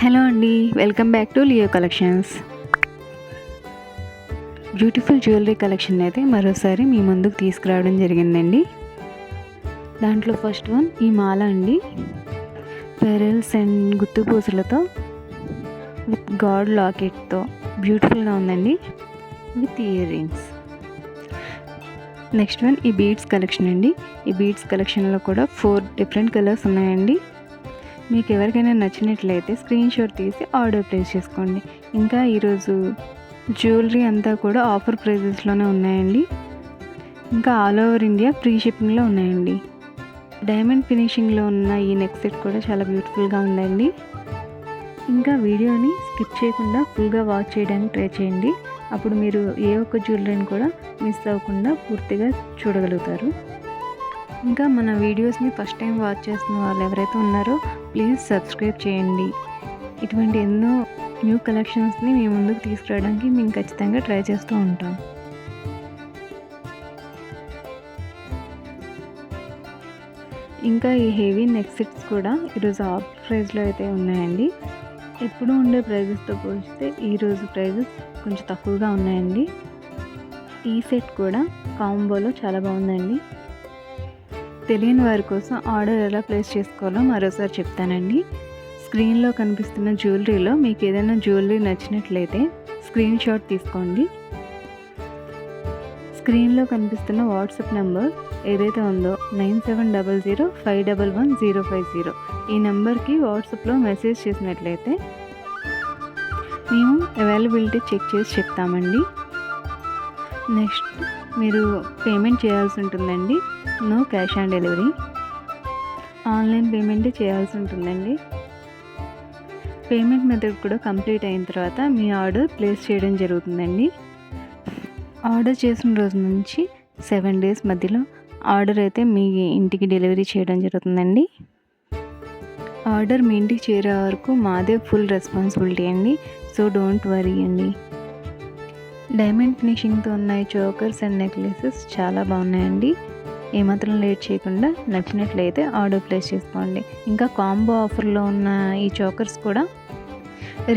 Hello అండి, welcome back to Leo collections. Beautiful jewellery collection అయితే మరోసారి మీ ముందుకు తీసుకురావడం జరిగిందండి. దాంట్లో ఫస్ట్ వన్ ఈ మాల అండి. పెరల్స్ అండ్ గుత్తుపూసలతో విత్ గాడ్ లాకెట్తో బ్యూటిఫుల్గా ఉందండి, with ear rings. Next one ఈ బీడ్స్ కలెక్షన్ అండి. ఈ బీడ్స్ కలెక్షన్లో కూడా 4 డిఫరెంట్ కలర్స్ ఉన్నాయండి. మీకు ఎవరికైనా నచ్చినట్లయితే స్క్రీన్ షాట్ తీసి ఆర్డర్ ప్లేస్ చేసుకోండి. ఇంకా ఈరోజు జ్యువెలరీ అంతా కూడా ఆఫర్ ప్రైజెస్లోనే ఉన్నాయండి. ఇంకా ఆల్ ఓవర్ ఇండియా ఫ్రీ షిప్పింగ్లో ఉన్నాయండి. డైమండ్ ఫినిషింగ్లో ఉన్న ఈ నెక్ సెట్ కూడా చాలా బ్యూటిఫుల్గా ఉందండి. ఇంకా వీడియోని స్కిప్ చేయకుండా ఫుల్గా వాచ్ చేయడానికి ట్రై చేయండి. అప్పుడు మీరు ఏ ఒక్క జ్యువెలరీని కూడా మిస్ అవ్వకుండా పూర్తిగా చూడగలుగుతారు. ఇంకా మన వీడియోస్ని ఫస్ట్ టైం వాచ్ చేస్తున్న వాళ్ళు ఎవరైతే ఉన్నారో ప్లీజ్ సబ్స్క్రైబ్ చేయండి. ఇటువంటి ఎన్నో న్యూ కలెక్షన్స్ని మీ ముందుకు తీసుకురావడానికి మేము ఖచ్చితంగా ట్రై చేస్తూ ఉంటాం. ఇంకా ఈ హెవీ నెక్ సెట్స్ కూడా ఈరోజు ఆఫ్ ప్రైస్లో అయితే ఉన్నాయండి. ఎప్పుడు ఉండే ప్రైజెస్తో పోలిస్తే ఈరోజు ప్రైజెస్ కొంచెం తక్కువగా ఉన్నాయండి. ఈ సెట్ కూడా కాంబోలో చాలా బాగుందండి. తెలియని వారి కోసం ఆర్డర్ ఎలా ప్లేస్ చేసుకోవాలో మరోసారి చెప్తానండి. స్క్రీన్లో కనిపిస్తున్న జ్యువెలరీలో మీకు ఏదైనా జ్యువెలరీ నచ్చినట్లయితే స్క్రీన్ షాట్ తీసుకోండి. స్క్రీన్లో కనిపిస్తున్న వాట్సాప్ నెంబర్ ఏదైతే ఉందో 9700511050 ఈ నెంబర్కి వాట్సాప్లో మెసేజ్ చేసినట్లయితే మేము అవైలబిలిటీ చెక్ చేసి చెప్తామండి. నెక్స్ట్ మీరు పేమెంట్ చేయాల్సి ఉంటుందండి. No cash on delivery, online పేమెంటే చేయాల్సి ఉంటుందండి. పేమెంట్ మెథడ్ కూడా కంప్లీట్ అయిన తర్వాత మీ ఆర్డర్ ప్లేస్ చేయడం జరుగుతుందండి. ఆర్డర్ చేసిన రోజు నుంచి 7 డేస్ మధ్యలో ఆర్డర్ అయితే మీ ఇంటికి డెలివరీ చేయడం జరుగుతుందండి. ఆర్డర్ మీ ఇంటికి చేరే వరకు మాదే ఫుల్ రెస్పాన్సిబిలిటీ అండి. సో డోంట్ వరీ అండి. డైమండ్ ఫినిషింగ్తో ఉన్న ఈ చోకర్స్ అండ్ నెక్లెసెస్ చాలా బాగున్నాయండి. ఏమాత్రం లేట్ చేయకుండా నచ్చినట్లయితే ఆర్డర్ ప్లేస్ చేసుకోండి. ఇంకా కాంబో ఆఫర్లో ఉన్న ఈ చోకర్స్ కూడా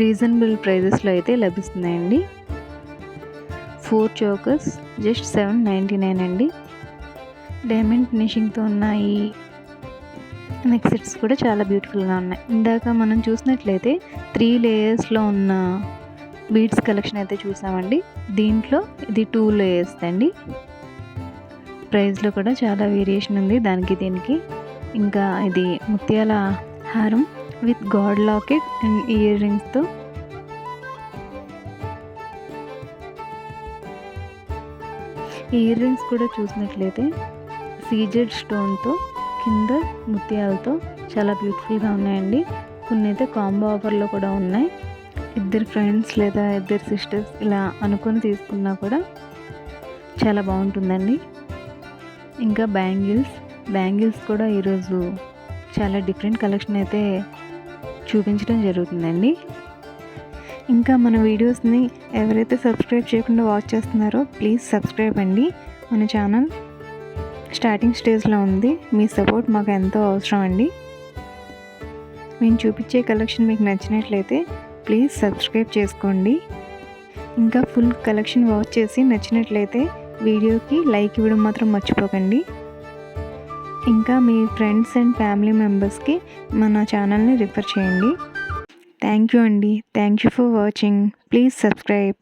రీజనబుల్ ప్రైజెస్లో అయితే లభిస్తున్నాయండి. 4 చోకర్స్ జస్ట్ 799 అండి. డైమండ్ ఫినిషింగ్తో ఉన్న ఈ నెక్ సెట్స్ కూడా చాలా బ్యూటిఫుల్గా ఉన్నాయి. ఇందాక మనం చూసినట్లయితే 3 లేయర్స్లో ఉన్న బీడ్స్ కలెక్షన్ అయితే చూసామండి. దీంట్లో ఇది 2 లేయర్స్ అండి. ప్రైస్లో కూడా చాలా వేరియేషన్ ఉంది దానికి దీనికి. ఇంకా ఇది ముత్యాల హారం with god locket and ear రింగ్స్తో ఇయర్ రింగ్స్ కూడా చూసినట్లయితే సీజెడ్ స్టోన్తో కింద ముత్యాలతో చాలా బ్యూటిఫుల్గా ఉన్నాయండి. కొన్ని అయితే కాంబో ఆఫర్లో కూడా ఉన్నాయి. ఇద్దరు ఫ్రెండ్స్ లేదా ఇద్దరు సిస్టర్స్ ఇలా అనుకొని తీసుకున్నా కూడా చాలా బాగుంటుందండి. ఇంకా బ్యాంగిల్స్ కూడా ఈరోజు చాలా డిఫరెంట్ కలెక్షన్ అయితే చూపించడం జరుగుతుందండి. ఇంకా మన వీడియోస్ని ఎవరైతే సబ్స్క్రైబ్ చేయకుండా వాచ్ చేస్తున్నారో ప్లీజ్ సబ్స్క్రైబ్ అండి. మన ఛానల్ స్టార్టింగ్ స్టేజ్లో ఉంది. మీ సపోర్ట్ మాకు ఎంతో అవసరం అండి. మేము చూపించే కలెక్షన్ మీకు నచ్చినట్లయితే ప్లీజ్ సబ్స్క్రైబ్ చేసుకోండి. ఇంకా ఫుల్ కలెక్షన్ వాచ్ చేసి నచ్చినట్లయితే వీడియోకి లైక్ ఇవ్వడం మాత్రం మర్చిపోకండి. ఇంకా మీ ఫ్రెండ్స్ అండ్ ఫ్యామిలీ మెంబర్స్కి మన ఛానల్ని రిఫర్ చేయండి. థ్యాంక్ యూ అండి. Thank you for watching. Please subscribe.